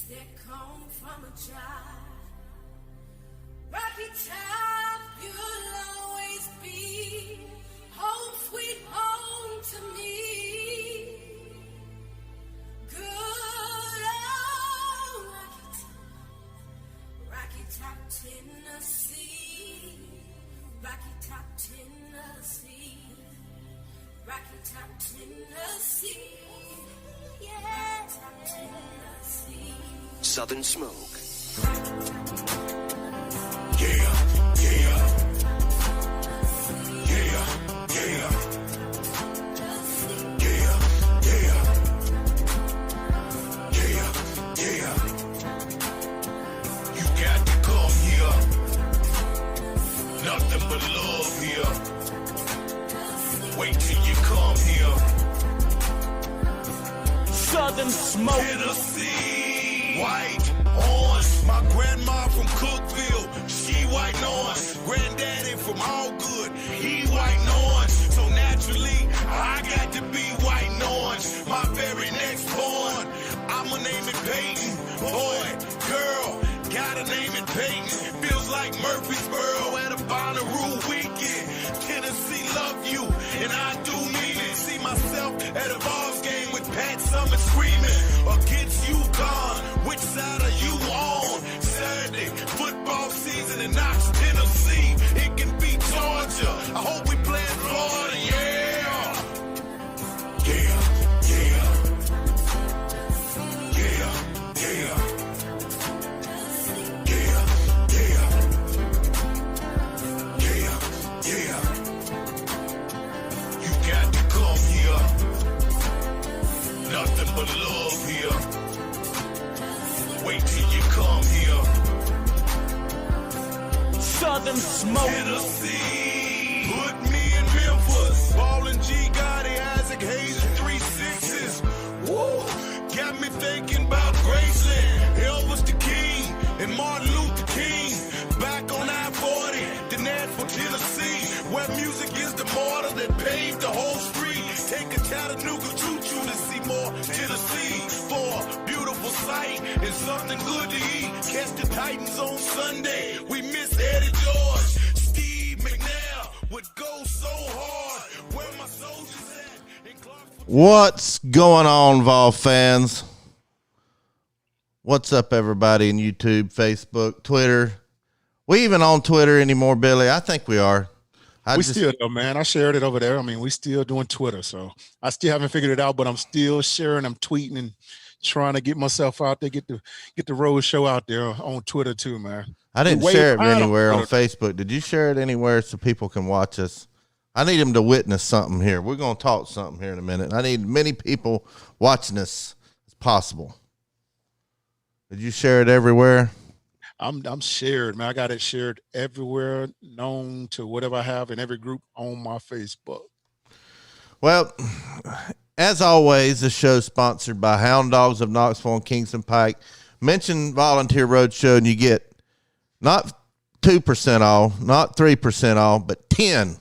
that come from a child. Rocky Top, you'll always be home, sweet home to me. Good old Rocky Top, Tennessee. Rocky Top, Tennessee. Rocky Top, Tennessee. Yeah, Top, Tennessee. Southern Smoke. Yeah, yeah. Yeah, yeah. Yeah, yeah. Yeah, yeah. You got to come here. Nothing but love here. Wait till you come here. Southern Smoke. Tennessee. White, orange. My grandma from Cookville. She white and orange. Granddaddy from Allgood. He white and orange. So naturally, I got to be white and orange. My very next born. I'ma name it Peyton. Boy, girl, gotta name it Peyton. Feels like Murfreesboro at a Bonnaroo weekend. Tennessee love you, and I do mean it. See myself at a Vols game with Pat Summitt screaming against UConn. Which side are you on? Saturday, football season in Knox, Tennessee. It can be Georgia. I hope we play in Florida, yeah. Yeah, yeah. Yeah, yeah. Yeah, yeah. Yeah, yeah. You got to come here. Nothing but love here. Wait till you come here. Southern Smoke. Tennessee. Put me in Memphis. Ballin' G. Gotti, Isaac Hayes, and 3 6s. Woo. Got me thinking about Graceland. Elvis the King and Martin Luther King. Back on I-40, the Nashville, Tennessee, where music is the mortar that paved the whole street. Take a Chattanooga choo-choo to see more Tennessee for a beautiful sight and something good to eat. Catch the Titans on Sunday. We miss Eddie George. Steve McNair would go so hard. Where my soldiers at? In Clarksville. What's going on, Vol fans? What's up, everybody in YouTube, Facebook, Twitter? We even on Twitter anymore, Billy? I think we are. Still do, man. I shared it over there. I mean, we still doing Twitter, so I still haven't figured it out, but I'm still sharing. I'm tweeting and trying to get myself out there, get the road show out there on Twitter too, man. I didn't share it anywhere on Facebook. Did you share it anywhere so people can watch us? I need them to witness something here. We're going to talk something here in a minute. I need many people watching us as possible. Did you share it everywhere? I'm shared, man. I got it shared everywhere known to whatever I have in every group on my Facebook. Well, as always, the show's sponsored by Hound Dogs of Knoxville and Kingston Pike. Mention Volunteer Roadshow and you get not 2% off, not 3% off, but 10%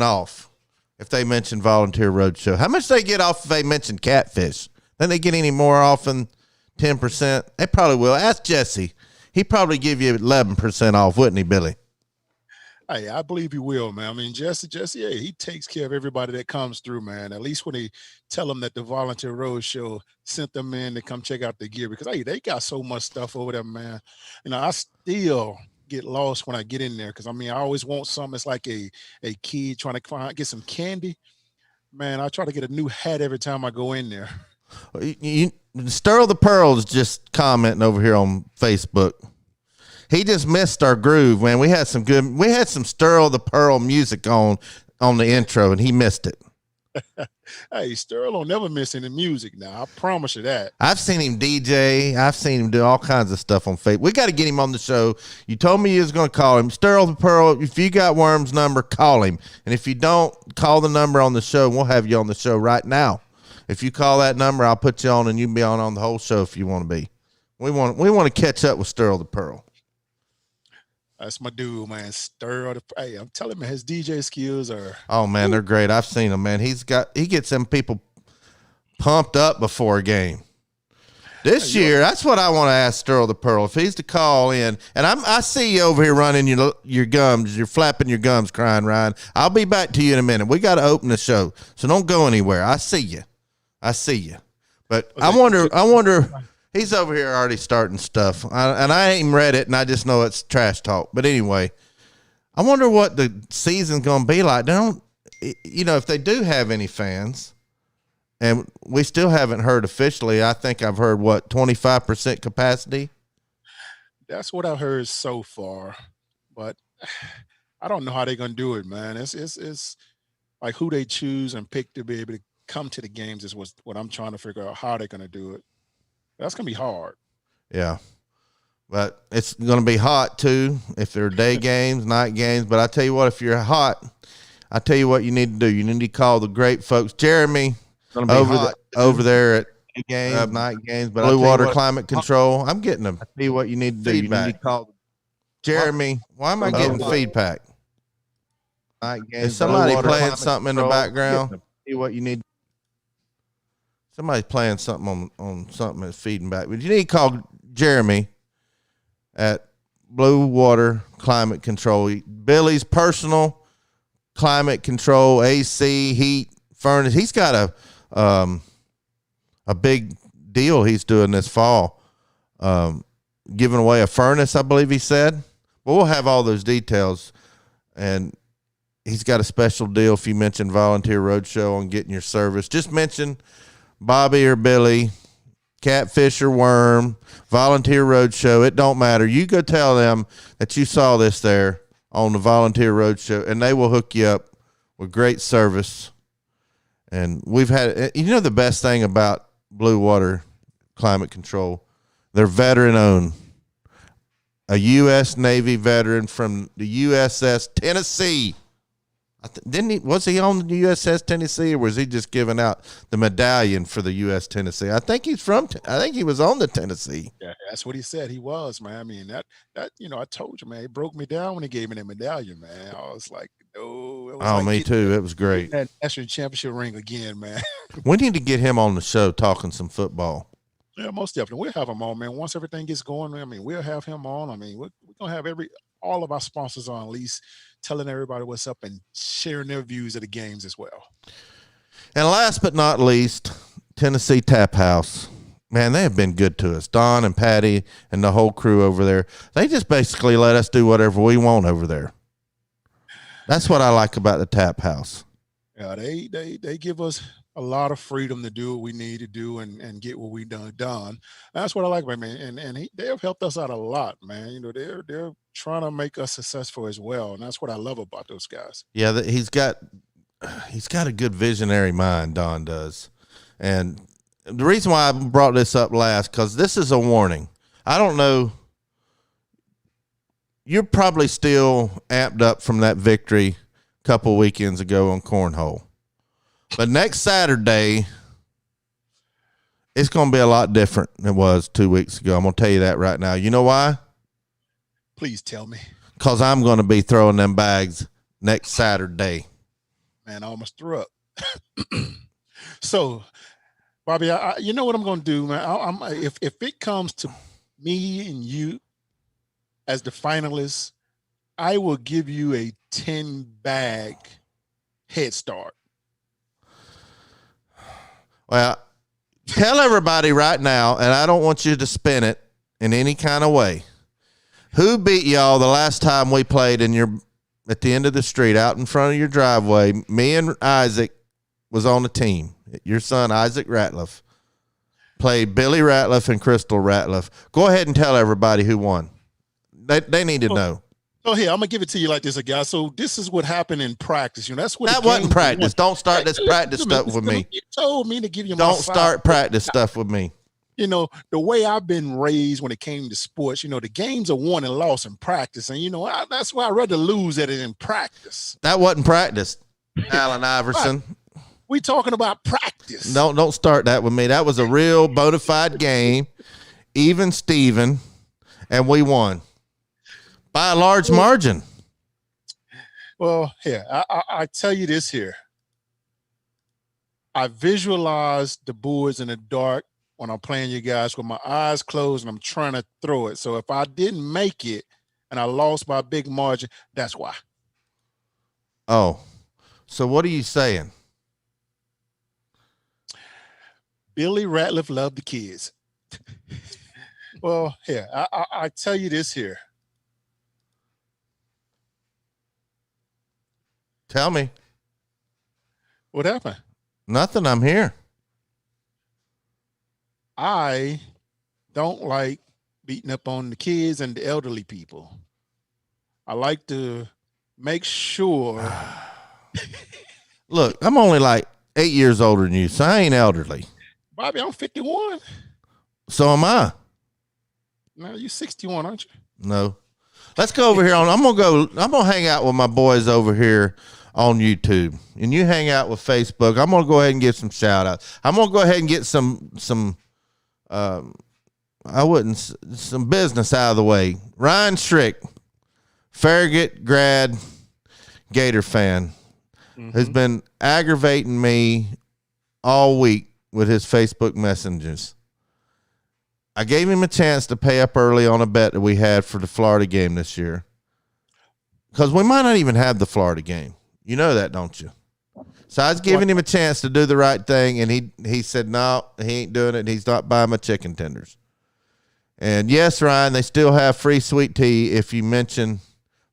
off if they mention Volunteer Roadshow. How much they get off if they mention Catfish? Then they get any more off than 10%? They probably will. Ask Jesse. He'd probably give you 11% off, wouldn't he, Billy? Hey, I believe he will, man. I mean, Jesse, yeah, he takes care of everybody that comes through, man. At least when they tell them that the Volunteer Roadshow sent them in to come check out the gear, because hey, they got so much stuff over there, man. You know, I still get lost when I get in there because I mean, I always want something. It's like a kid trying to get some candy. Man, I try to get a new hat every time I go in there. Sterl the Pearl's just commenting over here on Facebook. He just missed our groove, man. We had some Sterl the Pearl music on the intro, and he missed it. Hey, Sterl will never miss any music now. I promise you that. I've seen him DJ. I've seen him do all kinds of stuff on Facebook. We got to get him on the show. You told me you was going to call him. Sterl the Pearl, if you got Worm's number, call him. And if you don't, call the number on the show, and we'll have you on the show right now. If you call that number, I'll put you on, and you can be on the whole show if you want to be. We want to catch up with Sterl the Pearl. That's my dude, man. Hey, I'm telling you, man, his DJ skills are. Oh man, they're great. I've seen them, man. He gets them people pumped up before a game. This year, that's what I want to ask Sterl the Pearl. If he's to call in, and I see you over here running your gums, you're flapping your gums, crying, Ryan. I'll be back to you in a minute. We got to open the show, so don't go anywhere. I see you. But I wonder. He's over here already starting stuff, and I ain't even read it, and I just know it's trash talk. But anyway, I wonder what the season's going to be like. If they do have any fans. And we still haven't heard officially. I think I've heard 25% capacity. That's what I've heard so far, but I don't know how they're gonna do it, man. It's like who they choose and pick to be able to come to the games is what I'm trying to figure out how they're gonna do it. That's gonna be hard. Yeah, but it's gonna be hot too if they're day games, night games. But I tell you what, if you're hot, I tell you what you need to do. You need to call the great folks, Jeremy. Over there at games, night games, but Blue Water Climate Control. I'm getting them. I tell you what you need to do. You need to call Jeremy. Why am I getting feedback? Night games. Is somebody playing something in the background? Tell you what you need. Somebody's playing something on something that's feeding back. But you need to call Jeremy at Blue Water Climate Control. Billy's personal climate control, AC, heat, furnace. He's got a big deal he's doing this fall, giving away a furnace, I believe he said. Well, we'll have all those details, and he's got a special deal if you mention Volunteer Roadshow on getting your service. Just mention Bobby or Billy, Catfish or Worm, Volunteer Roadshow. It don't matter. You go tell them that you saw this there on the Volunteer Roadshow, and they will hook you up with great service. And we've had, the best thing about Blue Water Climate Control, they're veteran owned. A U.S. Navy veteran from the USS Tennessee. Was he on the USS Tennessee, or was he just giving out the medallion for the U.S. Tennessee? I think he was on the Tennessee. Yeah, that's what he said. He was, man. I mean, that I told you, man. It broke me down when he gave me that medallion, man. I was like, me too. It was great. That national championship ring again, man. We need to get him on the show talking some football. Yeah, most definitely. We'll have him on, man. Once everything gets going, I mean, we'll have him on. I mean, we're gonna have all of our sponsors on, at least telling everybody what's up and sharing their views of the games as well. And last but not least, Tennessee Tap House. Man, they have been good to us. Don and Patty and the whole crew over there. They just basically let us do whatever we want over there. That's what I like about the Tap House. Yeah, they give us a lot of freedom to do what we need to do and get what we done. That's what I like, man. And they have helped us out a lot, man. They're trying to make us successful as well, and that's what I love about those guys. Yeah, he's got a good visionary mind. Don does, and the reason why I brought this up last, because this is a warning. I don't know. You're probably still amped up from that victory a couple weekends ago on Cornhole. But next Saturday, it's going to be a lot different than it was 2 weeks ago. I'm going to tell you that right now. You know why? Please tell me. Because I'm going to be throwing them bags next Saturday. Man, I almost threw up. So, Bobby, you know what I'm going to do, man? If it comes to me and you as the finalists, I will give you a 10-bag head start. Well, tell everybody right now, and I don't want you to spin it in any kind of way. Who beat y'all the last time we played at the end of the street, out in front of your driveway? Me and Isaac was on the team. Your son, Isaac Ratliff, played Billy Ratliff and Crystal Ratliff. Go ahead and tell everybody who won. They need to know. So here, I'm gonna give it to you like this, guys. So this is what happened in practice. That's what that wasn't practice. Don't start this practice stuff with me. You told me to give you. Don't start practice stuff with me. The way I've been raised when it came to sports. The games are won and lost in practice, and that's why I'd rather lose at it in practice. That wasn't practice, Allen Iverson. We talking about practice. Don't start that with me. That was a real bona fide game, even Steven, and we won. By a large margin. Well, here, I tell you this here. I visualized the boards in the dark when I'm playing you guys with my eyes closed and I'm trying to throw it. So if I didn't make it and I lost by a big margin, that's why. Oh, so what are you saying? Billy Ratliff loved the kids. Well, here, I tell you this here. Tell me. What happened? Nothing. I'm here. I don't like beating up on the kids and the elderly people. I like to make sure. Look, I'm only like 8 years older than you, so I ain't elderly. Bobby, I'm 51. So am I. No, you 61, aren't you? No. Let's go over here I'm gonna hang out with my boys over here on YouTube. And you hang out with Facebook. I'm gonna go ahead and get some shout outs. I'm gonna go ahead and get some business out of the way. Ryan Schrick, Farragut grad, Gator fan, has been aggravating me all week with his Facebook messages. I gave him a chance to pay up early on a bet that we had for the Florida game this year. Because we might not even have the Florida game. You know that, don't you? So I was giving him a chance to do the right thing, and he said, no, he ain't doing it. He's not buying my chicken tenders. And yes, Ryan, they still have free sweet tea if you mention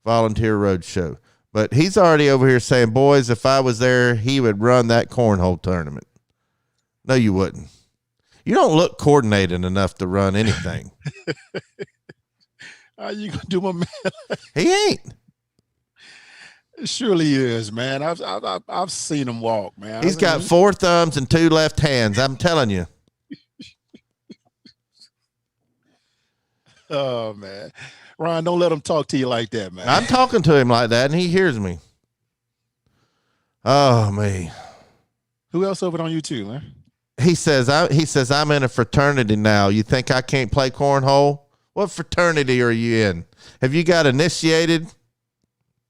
Volunteer Roadshow. But he's already over here saying, boys, if I was there, he would run that cornhole tournament. No, you wouldn't. You don't look coordinated enough to run anything. How you gonna do my man? He ain't. It surely is, man. I've seen him walk, man. He's got 4 thumbs and 2 left hands. I'm telling you. Oh man, Ryan, don't let him talk to you like that, man. I'm talking to him like that, and he hears me. Oh me. Who else over on YouTube, man? He says I'm in a fraternity now. You think I can't play cornhole? What fraternity are you in? Have you got initiated?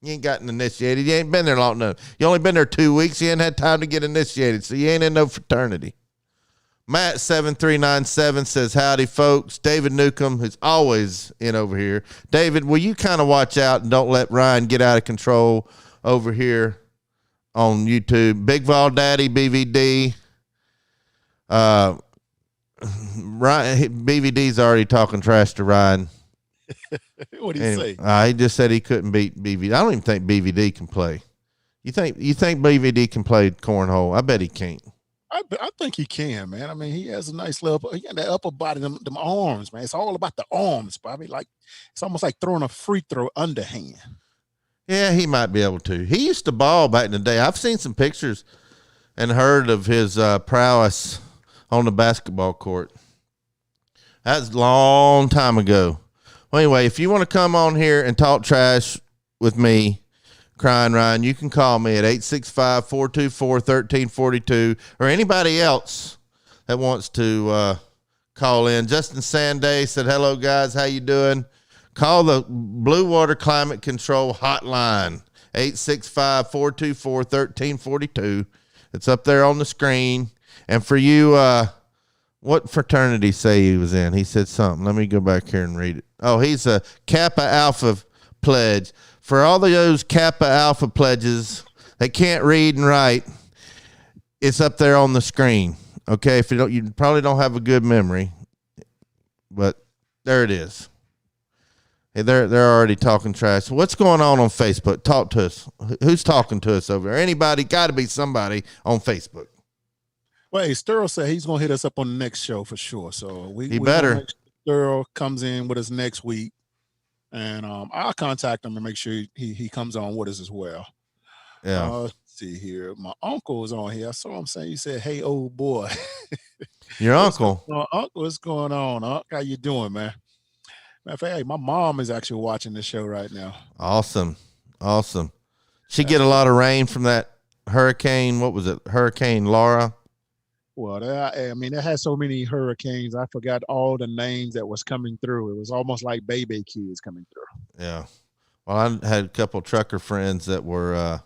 You ain't gotten initiated. You ain't been there long enough. You only been there 2 weeks. You ain't had time to get initiated, so you ain't in no fraternity. Matt7397 says, howdy, folks. David Newcomb, who's always in over here. David, will you kind of watch out and don't let Ryan get out of control over here on YouTube? Big Vol Daddy, BVD. Ryan, BVD's already talking trash to Ryan. What did he say? He just said he couldn't beat BVD. I don't even think BVD can play. You think BVD can play cornhole? I bet he can't. I think he can, man. I mean, he has a nice little, he got that upper body, them arms, man. It's all about the arms, Bobby. Like, it's almost like throwing a free throw underhand. Yeah, he might be able to. He used to ball back in the day. I've seen some pictures and heard of his prowess on the basketball court. That's a long time ago. Well, anyway, if you want to come on here and talk trash with me, Crying Ryan, you can call me at 865-424-1342, or anybody else that wants to call in. Justin Sanday said, hello, guys. How you doing? Call the Blue Water Climate Control hotline, 865-424-1342. It's up there on the screen. And for you, what fraternity say he was in? He said something. Let me go back here and read it. Oh, he's a Kappa Alpha pledge. For all of those Kappa Alpha pledges that can't read and write, it's up there on the screen. Okay, if you probably don't have a good memory, but there it is. Hey, they're already talking trash. What's going on Facebook? Talk to us. Who's talking to us over there? Anybody? Got to be somebody on Facebook. Well, hey, Sterl said he's gonna hit us up on the next show for sure. So we better. Sterl comes in with us next week. And I'll contact him and make sure he comes on with us as well. Yeah. Let's see here. My uncle is on here. I saw him saying, you said, hey, old boy. Your uncle? Uncle, what's going on? Uncle, how you doing, man? Matter of fact, hey, my mom is actually watching the show right now. Awesome. She get a lot of rain from that hurricane. What was it? Hurricane Laura? Well, it had so many hurricanes. I forgot all the names that was coming through. It was almost like baby kids coming through. Yeah. Well, I had a couple trucker friends that were.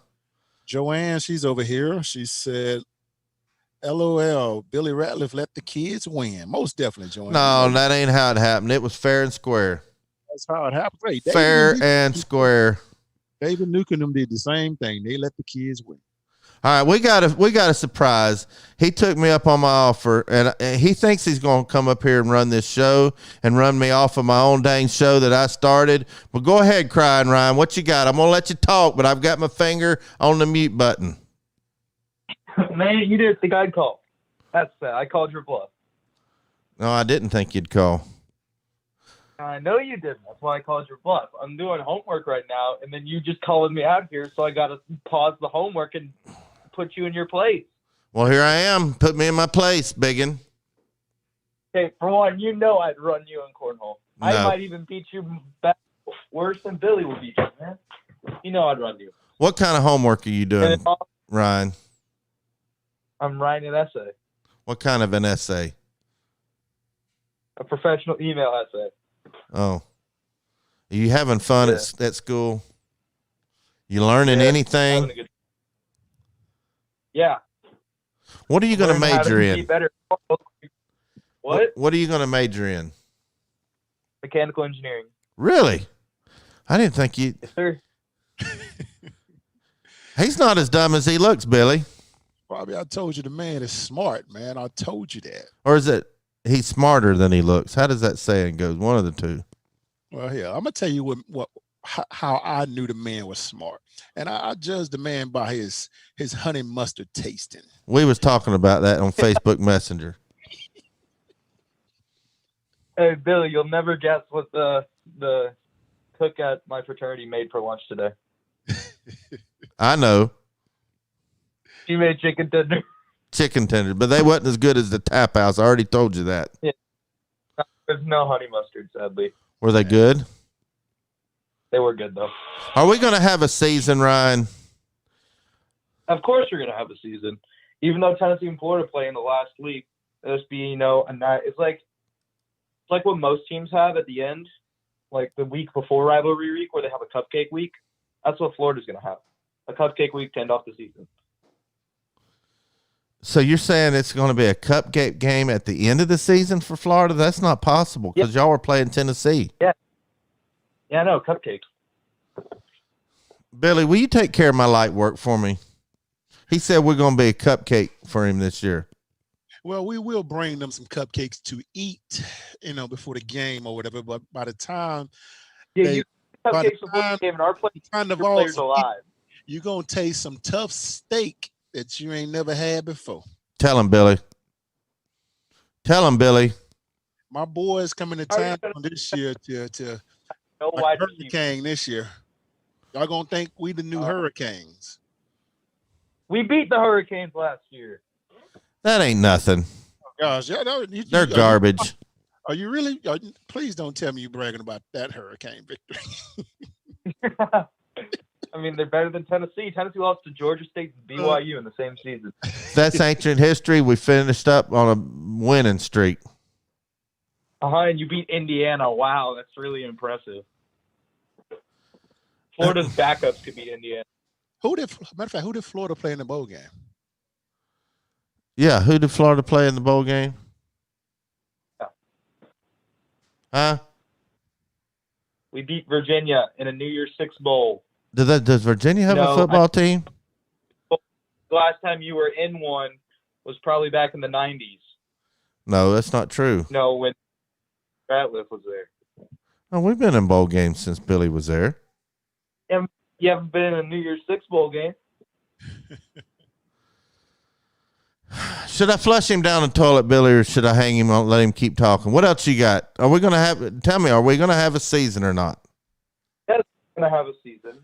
Joanne, she's over here. She said, LOL. Billy Ratliff let the kids win. Most definitely, Joanne. No, that ain't how it happened. It was fair and square. That's how it happened. Hey, Fair and square. David Nuke and them did the same thing. They let the kids win. All right, we got a surprise. He took me up on my offer, and he thinks he's going to come up here and run this show and run me off of my own dang show that I started. But go ahead, Crying Ryan. What you got? I'm going to let you talk, but I've got my finger on the mute button. Man, you didn't think I'd call. That's sad. I called your bluff. No, I didn't think you'd call. I know you didn't. That's why I called your bluff. I'm doing homework right now, and then you just calling me out here, so I got to pause the homework and put you in your place. Well, here I am. Put me in my place, biggin. Okay, for one, you know I'd run you in cornhole. No. I might even beat you back worse than Billy will beat you, man. You know I'd run you. What kind of homework are you doing, Ryan? I'm writing an essay. What kind of an essay? A professional email essay. Oh. Are you having fun at school? You learning anything? Yeah. What are you going to major in? What? What are you going to major in? Mechanical engineering. Really? I didn't think you. Yes, sir. He's not as dumb as he looks, Billy. Bobby, I told you the man is smart, man. I told you that. Or is it he's smarter than he looks? How does that saying go? One of the two. Well, yeah, I'm gonna tell you how I knew the man was smart, and I judged the man by his honey mustard tasting. We was talking about that on Facebook Messenger. Hey, Billy, you'll never guess what the cook at my fraternity made for lunch today. I know. She made chicken tender. Chicken tender, but they wasn't as good as the tap house. I already told you that. Yeah. There's no honey mustard, sadly. Were they good? They were good, though. Are we going to have a season, Ryan? Of course you're going to have a season. Even though Tennessee and Florida play in the last week, it'll just be, a night. It's like what most teams have at the end, like the week before rivalry week where they have a cupcake week. That's what Florida's going to have. A cupcake week to end off the season. So you're saying it's going to be a cupcake game at the end of the season for Florida? That's not possible because y'all were playing Tennessee. Yeah. Yeah, no, cupcakes. Billy, will you take care of my light work for me? He said we're going to be a cupcake for him this year. Well, we will bring them some cupcakes to eat, before the game or whatever. But by the time cupcakes before the game and our players alive. You're going to taste some tough steak that you ain't never had before. Tell him, Billy. Tell him, Billy. My boys coming to town this year to hurricane this year. Y'all gonna think we the new Hurricanes. We beat the Hurricanes last year. That ain't nothing. Oh, gosh, they're garbage. Are you really? Please don't tell me you're bragging about that Hurricane victory. I mean, they're better than Tennessee. Tennessee lost to Georgia State and BYU in the same season. That's ancient history. We finished up on a winning streak. And you beat Indiana. Wow, that's really impressive. Florida's backups could beat Indiana. Matter of fact, who did Florida play in the bowl game? Yeah, who did Florida play in the bowl game? Yeah. Huh? We beat Virginia in a New Year's Six bowl. Does Virginia have a football team? The last time you were in one was probably back in the 90s. No, that's not true. No, when Ratliff was there. Oh, we've been in bowl games since Billy was there. And you haven't been in a New Year's Six bowl game. Should I flush him down the toilet, Billy, or should I hang him on, let him keep talking? What else you got? Are we going to have a season or not? Yes, we're going to have a season.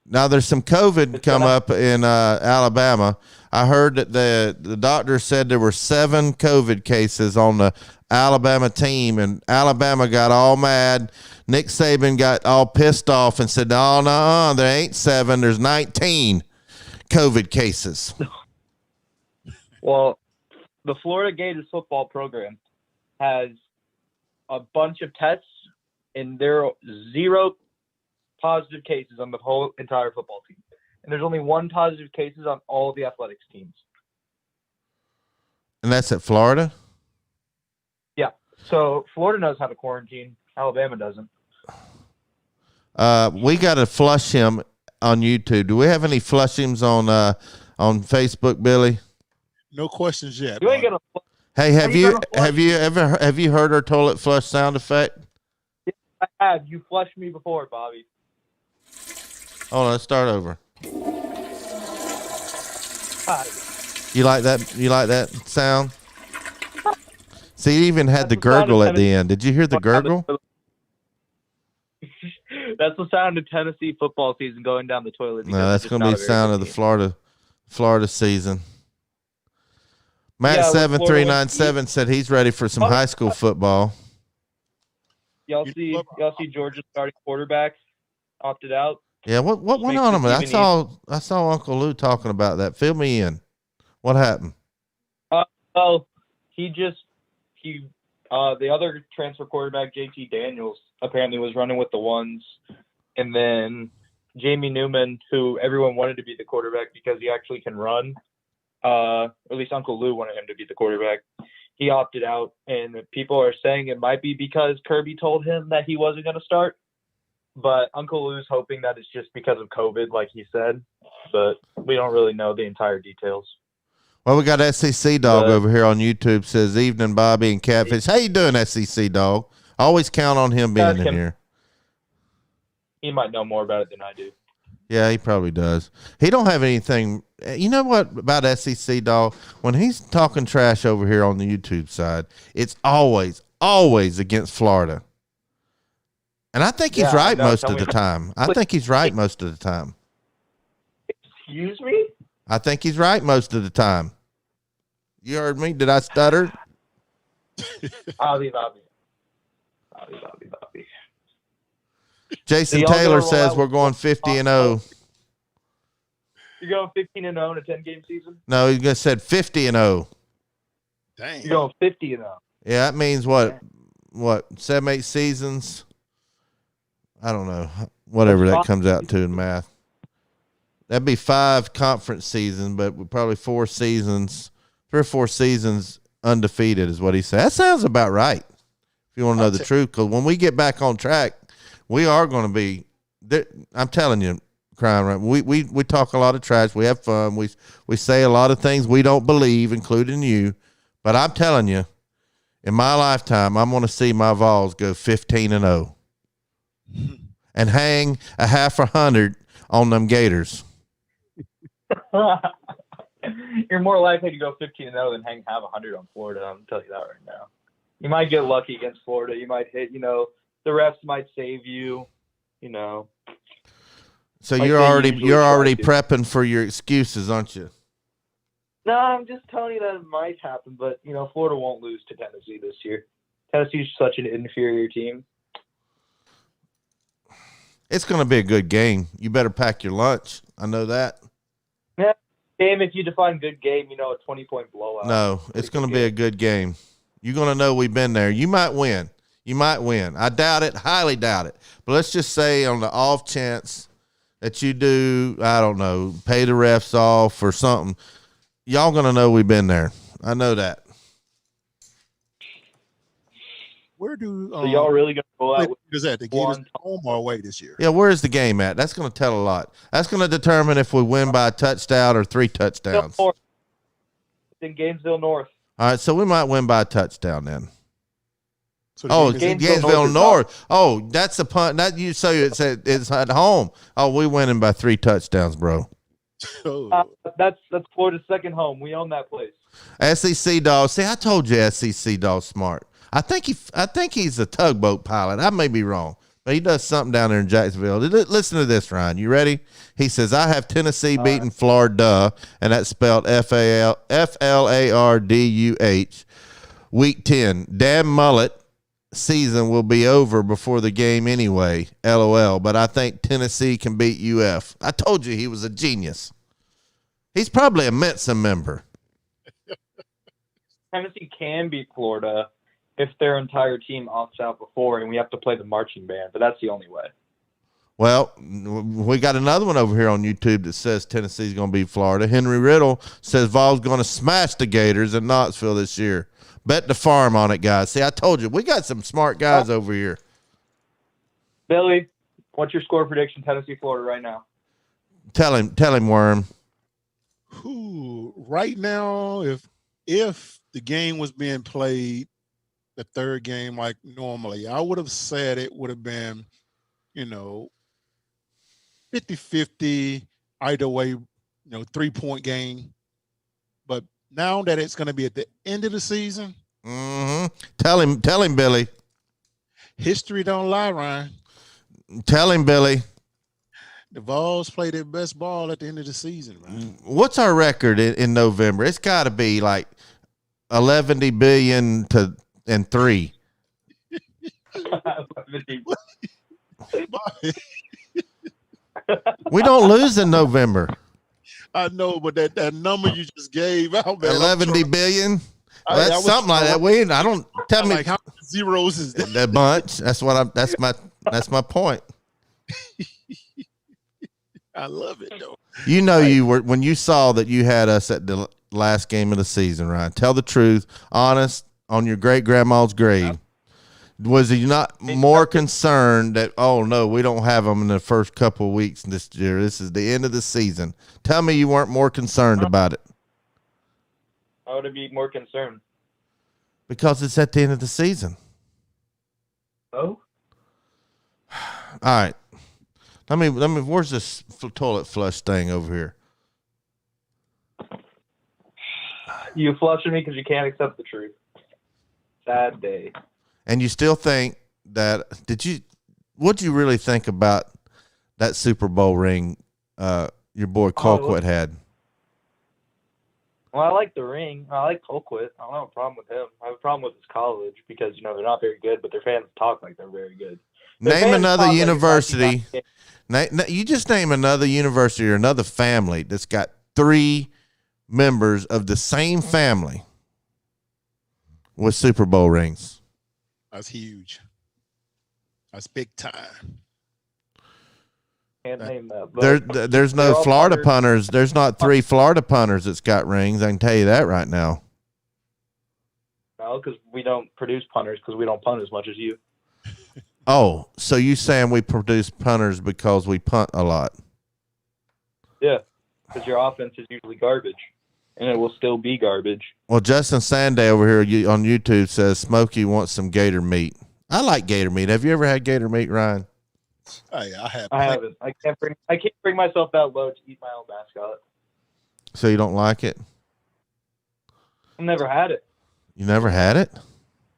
Now, there's some COVID come up in Alabama. I heard that the doctor said there were 7 COVID cases on the Alabama team, and Alabama got all mad. Nick Saban got all pissed off and said, no, there ain't 7. There's 19 COVID cases. Well, the Florida Gators football program has a bunch of tests, and there are 0 positive cases on the whole entire football team. And there's only 1 positive cases on all of the athletics teams. And that's at Florida? Yeah. So Florida knows how to quarantine. Alabama doesn't. We got to flush him on YouTube. Do we have any flushings on Facebook, Billy? No questions yet. You ain't Bud. gonna. Hey, have you heard our toilet flush sound effect? I have. You flushed me before, Bobby. Hold on, let's start over. Hi. You like that? You like that sound? See, he even had the That's the sound gurgle of at the end. Did you hear the gurgle? That's the sound of Tennessee football season going down the toilet. No, that's going to be the sound of the Florida season. Matt Yeah, 7397 said he's ready for some high school football. Y'all see Georgia's starting quarterback opted out. Yeah, what went on him? I saw Uncle Lou talking about that. Fill me in. What happened? Well, the other transfer quarterback, JT Daniels, apparently was running with the ones, and then Jamie Newman, who everyone wanted to be the quarterback because he actually can run, or at least Uncle Lou wanted him to be the quarterback. He opted out, and people are saying it might be because Kirby told him that he wasn't going to start. But Uncle Lou's hoping that it's just because of COVID, like he said. But we don't really know the entire details. Well, we got SEC Dog over here on YouTube. Says, evening, Bobby and Catfish. How you doing, SEC Dog? I always count on him being in here. He might know more about it than I do. Yeah, he probably does. He don't have anything. You know what about SEC Dog? When he's talking trash over here on the YouTube side, it's always against Florida. And I think he's right most of the time. Excuse me? I think he's right most of the time. You heard me? Did I stutter? Bobby. Jason Taylor says we're going 50-0. You're going 15-0 in a 10-game season? No, he just said 50-0. Dang. You're going 50-0. Yeah, that means what? 7-8 seasons? I don't know. Whatever that comes out to in math. That'd be 5 conference seasons, but probably 3 or 4 seasons undefeated is what he said. That sounds about right. If you want to know the truth, because when we get back on track, we are going to be. I'm telling you, Crime Rant. We talk a lot of trash. We have fun. We say a lot of things we don't believe, including you. But I'm telling you, in my lifetime, I'm going to see my Vols go 15-0 and hang a 100 on them Gators. You're more likely to go 15-0 than hang have 100 on Florida. I'm telling you that right now. You might get lucky against Florida. You might hit. The refs might save you. So you're already prepping for your excuses, aren't you? No, I'm just telling you that it might happen. But Florida won't lose to Tennessee this year. Tennessee's such an inferior team. It's going to be a good game. You better pack your lunch. I know that. Yeah, game. If you define good game, a 20-point blowout. No, it's going to be a good game. You're going to know we've been there. You might win. I doubt it, highly doubt it. But let's just say on the off chance that you do, I don't know, pay the refs off or something, y'all going to know we've been there. I know that. Where do so y'all really going to go out? Is that the Gators home or away this year? Yeah, where's the game at? That's going to tell a lot. That's going to determine if we win by a touchdown or 3 touchdowns. It's in Gainesville North. All right, so we might win by a touchdown then. So Gainesville North. Oh, that's the punt. That you say it's at home. Oh, we winning by 3 touchdowns, bro. That's Florida's second home. We own that place. SEC Dog. See, I told you SEC Dog smart. I think he's a tugboat pilot. I may be wrong, but he does something down there in Jacksonville. Listen to this, Ryan. You ready? He says, I have Tennessee beating Florida, and that's spelled FLARDUH. Week 10. Damn mullet season will be over before the game anyway. LOL. But I think Tennessee can beat UF. I told you he was a genius. He's probably a Mensa member. Tennessee can beat Florida if their entire team opts out before, and we have to play the marching band. But that's the only way. Well, we got another one over here on YouTube that says Tennessee's going to beat Florida. Henry Riddle says Vol's going to smash the Gators in Knoxville this year. Bet the farm on it, guys. See, I told you, we got some smart guys over here. Billy, what's your score prediction, Tennessee, Florida, right now? Tell him, Worm. Right now, if the game was being played, the third game like normally, I would have said it would have been, 50-50, either way, 3-point game. But now that it's going to be at the end of the season, Tell him, Billy. history don't lie, Ryan. Tell him, Billy. The Vols play their best ball at the end of the season, man. What's our record in November? It's got to be like 11 billion and 3. We don't lose in November. I know, but that number you just gave out, man. 11 billion. Well, that's something like that. I don't tell me like how many zeros is that? That bunch. That's my point. I love it though. You were when you saw that you had us at the last game of the season, Ryan. Tell the truth, honest, on your great grandma's grave. Was he not more concerned that, oh no, we don't have them in the first couple of weeks this year? This is the end of the season. Tell me you weren't more concerned about it. I would be more concerned. Because it's at the end of the season. Oh? All right. Let me. Where's this toilet flush thing over here? You flushing me because you can't accept the truth. Sad day. And you still think that? What'd you really think about that Super Bowl ring? Your boy Colquitt had. Well, I like the ring. I like Colquitt. I don't have a problem with him. I have a problem with his college because they're not very good, but their fans talk like they're very good. Name another university. You just name another university or another family that's got 3 members of the same family with Super Bowl rings. That's huge. That's big time. Can't name that. There's no Florida punters. There's not 3 Florida punters that's got rings. I can tell you that right now. No, because we don't produce punters because we don't punt as much as you. Oh, so you saying we produce punters because we punt a lot? Yeah, because your offense is usually garbage, and it will still be garbage. Well, Justin Sanday over here on YouTube says Smokey wants some gator meat. I like gator meat. Have you ever had gator meat, Ryan? Hey, I have. I haven't. I can't bring myself that low to eat my own mascot. So you don't like it? I've never had it. You never had it?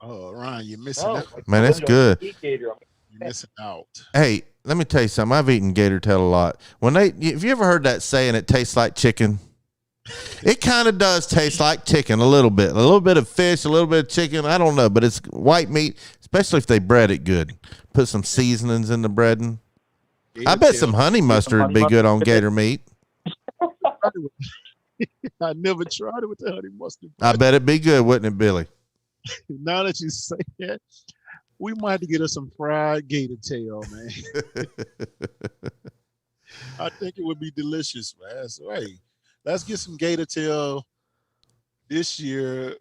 Oh, Ryan, you're missing out. Man, it's good. You're missing out. Hey, let me tell you something. I've eaten gator tail a lot. Have you ever heard that saying, it tastes like chicken? It kind of does taste like chicken a little bit of fish, a little bit of chicken. I don't know, but it's white meat, especially if they bread it good. Put some seasonings in the breading. I bet some honey mustard would be good on gator meat. I never tried it with the honey mustard. I bet it'd be good, wouldn't it, Billy? Now that you say that, we might have to get us some fried gator tail, man. I think it would be delicious, man. So, hey, let's get some gator tail this year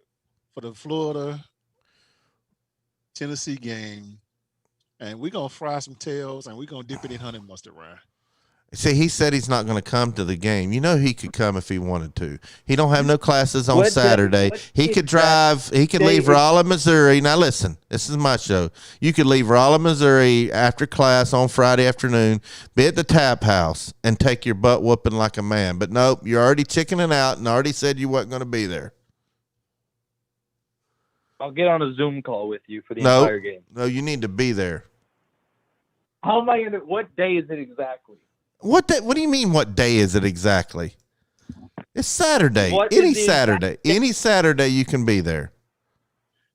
for the Florida-Tennessee game. And we're going to fry some tails, and we're going to dip it in honey mustard, Ryan. See, he said he's not going to come to the game. You know he could come if he wanted to. He don't have no classes on Saturday. He could drive. He could leave Rolla, Missouri. Now, listen, this is my show. You could leave Rolla, Missouri after class on Friday afternoon, be at the tap house, and take your butt whooping like a man. But nope, you're already chickening out and already said you wasn't going to be there. I'll get on a Zoom call with you for the entire game. No, you need to be there. How am I going to – what day is it exactly? What do you mean? What day is it exactly? It's Saturday. Any Saturday. Any Saturday you can be there.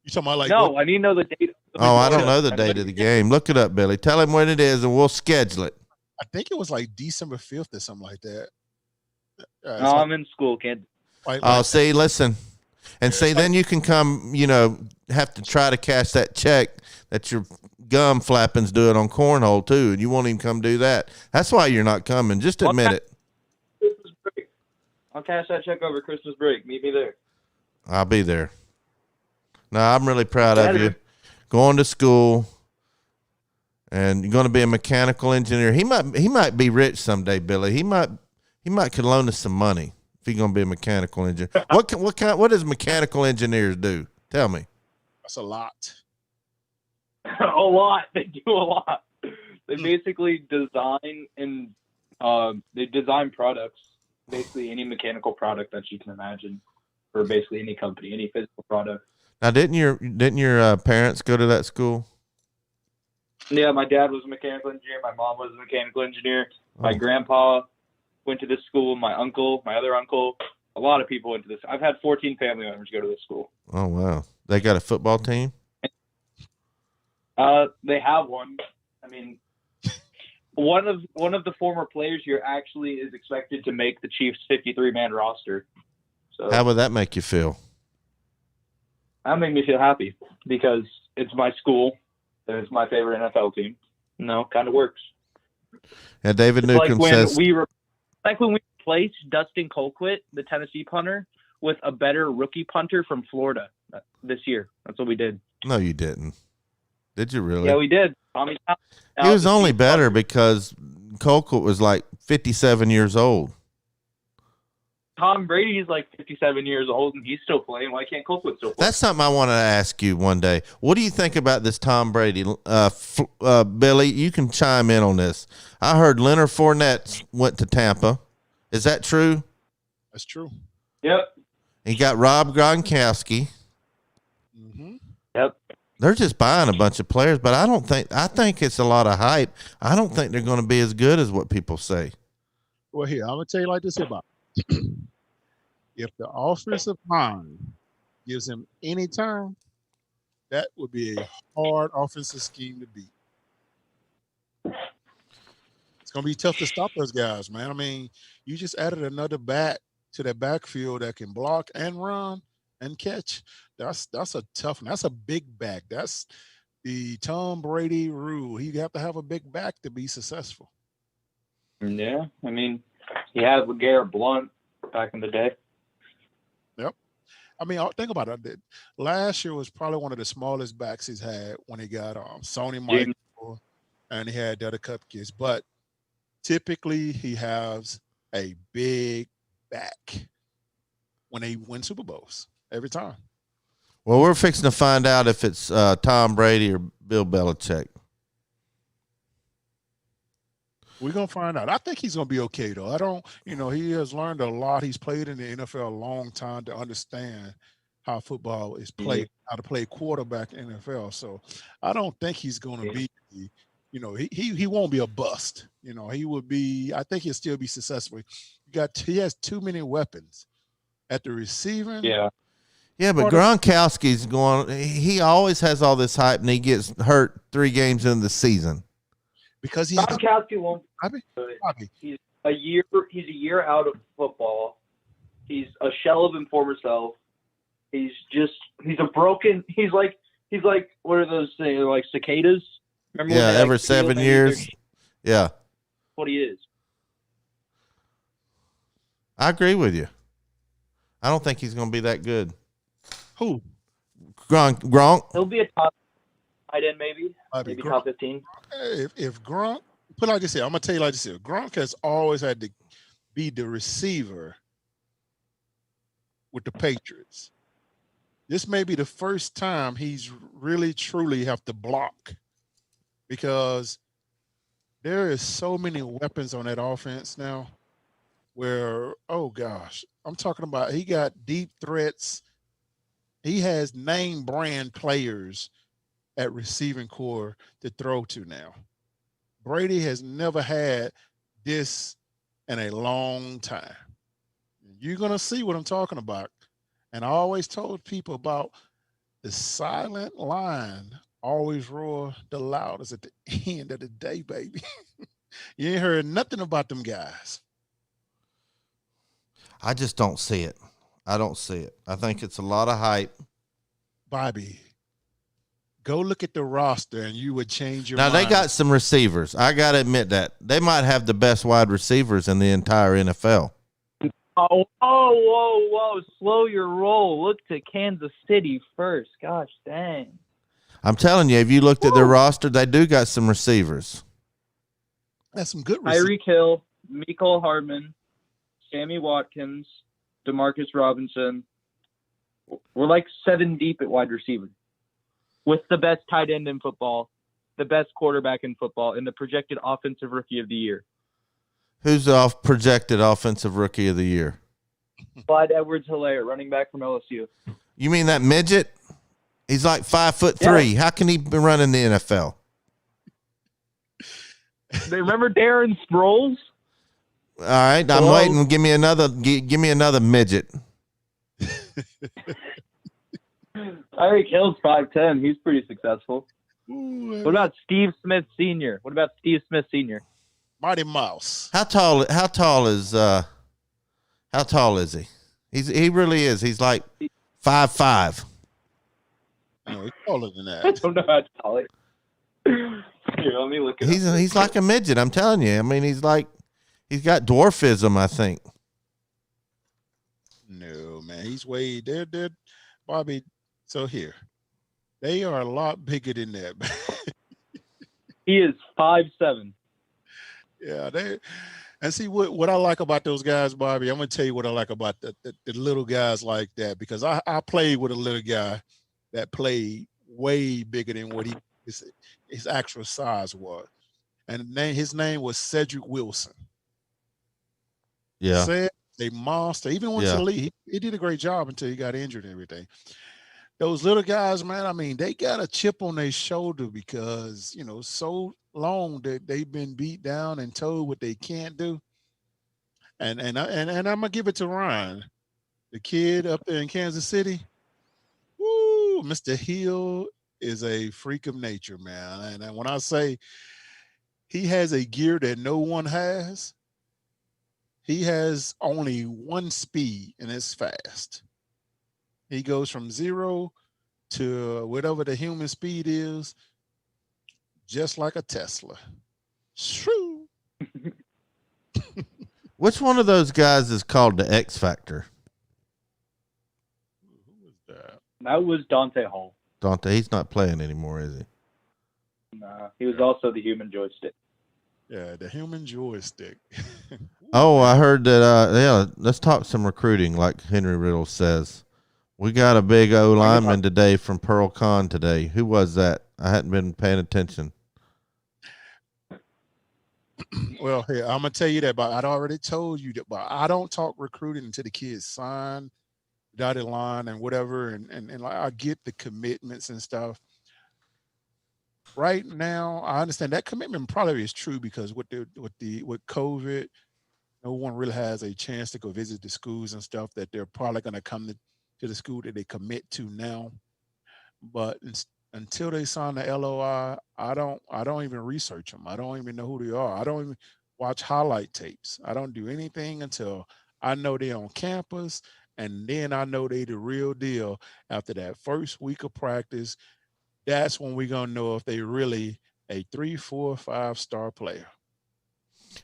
You talking about like? No, I need to know the date. I don't know the date of the game. Look it up, Billy. Tell him when it is, and we'll schedule it. I think it was like December 5th or something like that. No, I'm in school. Can't. See, listen. And see, then you can come, have to try to cash that check that your gum flapping's doing on cornhole too, and you won't even come do that. That's why you're not coming. Just admit it. Christmas break. I'll cash that check over Christmas break. Meet me there. I'll be there. No, I'm really proud of you. Going to school, and you're going to be a mechanical engineer. He might be rich someday, Billy. He might could loan us some money if he's going to be a mechanical engineer. What does mechanical engineers do? Tell me. That's a lot. A lot. They do a lot. They basically design and they design products, basically any mechanical product that you can imagine for basically any company, any physical product. Now, didn't your parents go to that school? Yeah, my dad was a mechanical engineer. My mom was a mechanical engineer. My grandpa went to this school. My other uncle, a lot of people went to this. I've had 14 family members go to this school. Oh, wow. They got a football team? They have one. I mean, one of the former players here actually is expected to make the Chiefs 53-man roster. So how would that make you feel? That made me feel happy because it's my school and it's my favorite NFL team. No, kind of works. Yeah, David It's Newcomb says. when we replaced Dustin Colquitt, the Tennessee punter, with a better rookie punter from Florida this year. That's what we did. No, you didn't. Did you really? Yeah, we did. Tommy, he was only better because Colquitt was like 57 years old. Tom Brady's like 57 years old and he's still playing. Why can't Colquitt still play? That's something I want to ask you one day. What do you think about this Tom Brady? Billy, you can chime in on this. I heard Leonard Fournette went to Tampa. Is that true? That's true. Yep. He got Rob Gronkowski. Mm-hmm. Yep. They're just buying a bunch of players, but I think it's a lot of hype. I don't think they're going to be as good as what people say. Well, here, I'm going to tell you like this about it. If the offensive line gives him any time, that would be a hard offensive scheme to beat. It's going to be tough to stop those guys, man. I mean, you just added another back to that backfield that can block and run and catch. That's a tough one. That's a big back. That's the Tom Brady rule. You have to have a big back to be successful. Yeah, I mean, he had LeGarrette Blount back in the day. Yep. I mean, think about it. Last year was probably one of the smallest backs he's had when he got Sony Michael and he had the other cupcakes. But typically he has a big back when they win Super Bowls every time. Well, we're fixing to find out if it's Tom Brady or Bill Belichick. We're going to find out. I think he's going to be okay, though. He has learned a lot. He's played in the NFL a long time to understand how football is played, how to play quarterback in the NFL. So I don't think he's going to be, he won't be a bust. He would be, I think he'll still be successful. He has too many weapons at the receiving. Yeah. Yeah, but Gronkowski's he always has all this hype and he gets hurt 3 games into the season. Because Gronkowski won't. He's a year out of football. He's a shell of his former self. He's like what are those things? Like cicadas? Remember every 7 years. Yeah. What he is. I agree with you. I don't think he's going to be that good. Who? Gronk. He'll be a top tight end, maybe top 15. If Gronk, put it like this here, I'm gonna tell you like this here. Gronk has always had to be the receiver with the Patriots. This may be the first time he's really truly have to block because there is so many weapons on that offense now where, oh gosh, I'm talking about he got deep threats. He has name brand players at receiving core to throw to now. Brady has never had this in a long time. You're going to see what I'm talking about. And I always told people about the silent line always roar the loudest at the end of the day, baby. You ain't heard nothing about them guys. I just don't see it. I don't see it. I think it's a lot of hype. Bobby, go look at the roster and you would change your Now, mind. they got some receivers. I got to admit that. They might have the best wide receivers in the entire NFL. Oh, whoa. Slow your roll. Look to Kansas City first. Gosh dang. I'm telling you, if you looked at their roster, they do got some receivers. That's some good receivers. Tyreek Hill, Mecole Hardman, Sammy Watkins, Demarcus Robinson. We're like 7 deep at wide receiver with the best tight end in football, the best quarterback in football, and the projected offensive rookie of the year. Who's the projected offensive rookie of the year? Clyde Edwards-Helaire, running back from LSU. You mean that midget? He's like 5'3". How can he be running the NFL? They remember Darren Sproles? All right, I'm waiting. Give me another midget. Tyreek Hill's 5'10". He's pretty successful. Ooh, What about Steve Smith Sr.? Mighty Mouse. How tall is he? He really is. He's like 5'5". No, he's taller than I that. don't know how tall he is. Here, let me look it up. He's like a midget. I'm telling you. I mean, he's got dwarfism, I think. No, man, he's way they're Bobby. So here, they are a lot bigger than that. He is 5'7". Yeah, and see what I like about those guys, Bobby. I'm gonna tell you what I like about the little guys like that, because I played with a little guy that played way bigger than what his actual size was, and his name was Cedric Wilson. Yeah, Said a monster. Even when to leave, he did a great job until he got injured and everything. Those little guys, man, I mean, they got a chip on their shoulder because, so long that they've been beat down and told what they can't do. And I'm gonna give it to Ryan, the kid up there in Kansas City. Woo, Mr. Hill is a freak of nature, man. And when I say he has a gear that no one has, he has only one speed, and it's fast. He goes from 0 to whatever the human speed is, just like a Tesla. Shoo. Which one of those guys is called the X Factor? Who was that? That was Dante Hall. Dante, he's not playing anymore, is he? Nah, he was also the human joystick. Yeah, the human joystick. Oh, I heard that. Let's talk some recruiting, like Henry Riddle says. We got a big O lineman today from Pearl Con today. Who was that? I hadn't been paying attention. Well, here, I'm gonna tell you that, but I'd already told you that. But I don't talk recruiting until the kids sign, dotted line, and whatever. And like, I get the commitments and stuff. Right now, I understand that commitment probably is true because with COVID, no one really has a chance to go visit the schools and stuff that they're probably going to come to the school that they commit to now. But until they sign the LOI, I don't even research them. I don't even know who they are. I don't even watch highlight tapes. I don't do anything until I know they're on campus, and then I know they the real deal. After that first week of practice, that's when we're going to know if they really a 3, 4, 5-star player.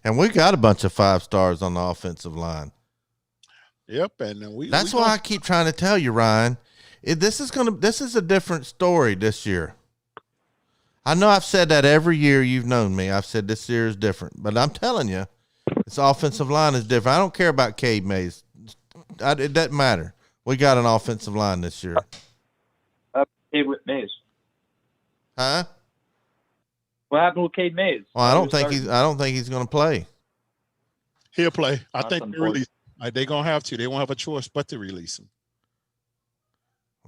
And we got a bunch of 5 stars on the offensive line. Yep, and that's why I keep trying to tell you, Ryan. This is a different story this year. I know I've said that every year you've known me. I've said this year is different, but I'm telling you, this offensive line is different. I don't care about Cade Mays. It doesn't matter. We got an offensive line this year. With Mays. Huh? What happened with Cade Mays? Well, I don't think he's going to play. He'll play. I think Awesome. they release. They're going to have to. They won't have a choice but to release him.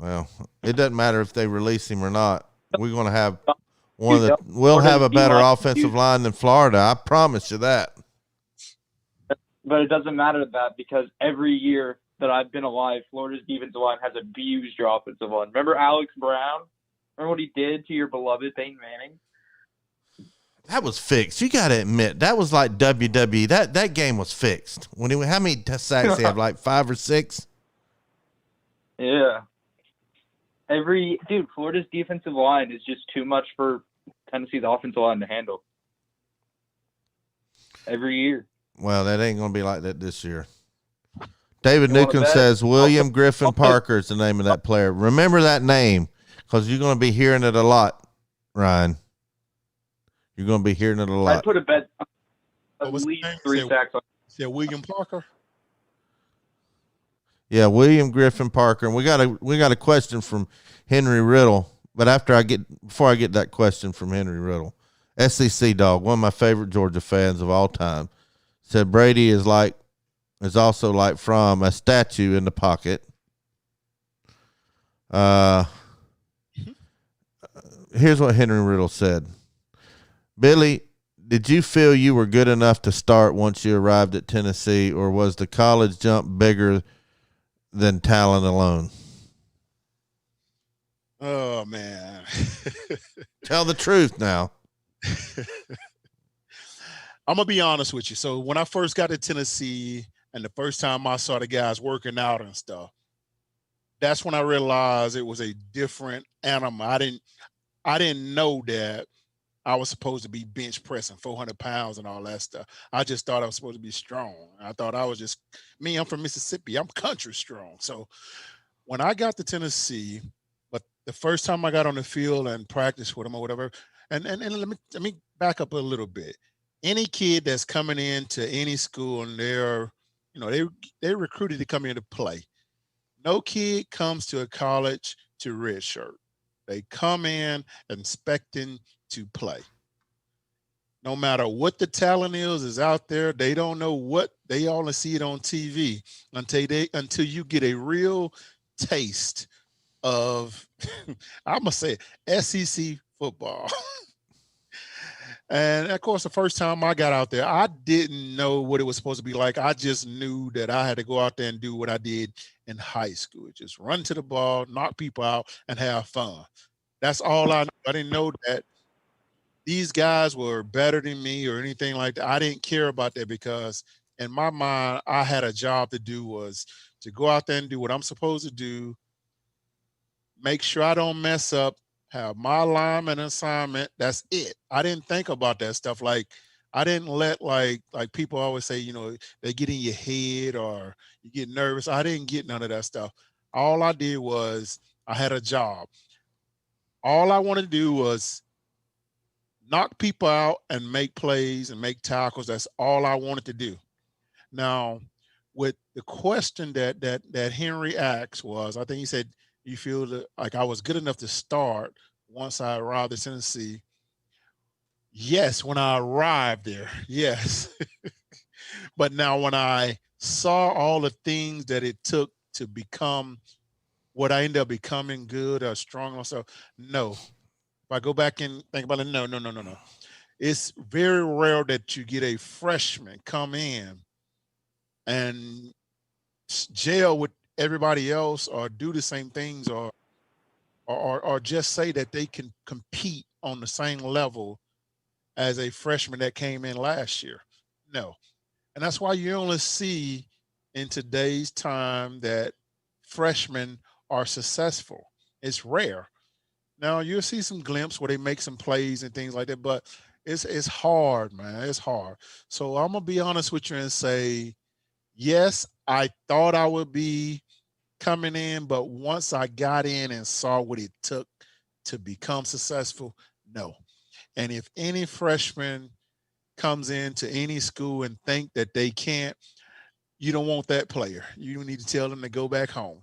Well, it doesn't matter if they release him or not. We're going to have we'll have a better offensive line than Florida. I promise you that. But it doesn't matter that because every year that I've been alive, Florida's defensive line has abused your offensive line. Remember Alex Brown? Remember what he did to your beloved Peyton Manning? That was fixed. You got to admit, that was like WWE. That game was fixed. How many sacks he had? Like 5 or 6? Yeah. Florida's defensive line is just too much for Tennessee's offensive line to handle. Every year. Well, that ain't going to be like that this year. David You wanna Newcomb bet? says William Griffin I'll put- Parker is the name of that player. Remember that name because you're going to be hearing it a lot, Ryan. You're going to be hearing it a lot. I'd put a bet What at was his least name? 3 sacks on. Said William Parker. Yeah, William Griffin Parker, and we got a question from Henry Riddle. But before I get that question from Henry Riddle, SEC Dog, one of my favorite Georgia fans of all time, said Brady is also like from a statue in the pocket. Here's what Henry Riddle said. Billy, did you feel you were good enough to start once you arrived at Tennessee, or was the college jump bigger than talent alone? Oh, man. Tell the truth now. I'm going to be honest with you. So when I first got to Tennessee and the first time I saw the guys working out and stuff, that's when I realized it was a different animal. I didn't know that I was supposed to be bench pressing 400 pounds and all that stuff. I just thought I was supposed to be strong. I thought I was just me. I'm from Mississippi. I'm country strong. So when I got to Tennessee, but the first time I got on the field and practiced with them or whatever, and let me back up a little bit. Any kid that's coming into any school and they're recruited to come here to play. No kid comes to a college to redshirt. They come in expecting to play. No matter what the talent is out there, they don't know what they only see it on TV until you get a real taste of I'm gonna say SEC football. And of course, the first time I got out there, I didn't know what it was supposed to be like. I just knew that I had to go out there and do what I did in high school. Just run to the ball, knock people out, and have fun. That's all I knew. I didn't know that these guys were better than me or anything like that. I didn't care about that because in my mind, I had a job to do was to go out there and do what I'm supposed to do, make sure I don't mess up, have my alignment assignment. That's it. I didn't think about that stuff. Like I didn't let like people always say, they get in your head or you get nervous. I didn't get none of that stuff. All I did was I had a job. All I wanted to do was knock people out and make plays and make tackles. That's all I wanted to do. Now, with the question that Henry asked was, I think he said, you feel that like I was good enough to start once I arrived at Tennessee? Yes, when I arrived there, yes. But now when I saw all the things that it took to become what I ended up becoming, good or strong myself, no. If I go back and think about it, no. It's very rare that you get a freshman come in and gel with everybody else or do the same things or just say that they can compete on the same level as a freshman that came in last year. No. And that's why you only see in today's time that freshmen are successful. It's rare. Now you'll see some glimpses where they make some plays and things like that, but it's hard, man. It's hard. So I'm gonna be honest with you and say, yes, I thought I would be coming in, but once I got in and saw what it took to become successful, no. And if any freshman comes into any school and think that they can't, you don't want that player. You need to tell them to go back home.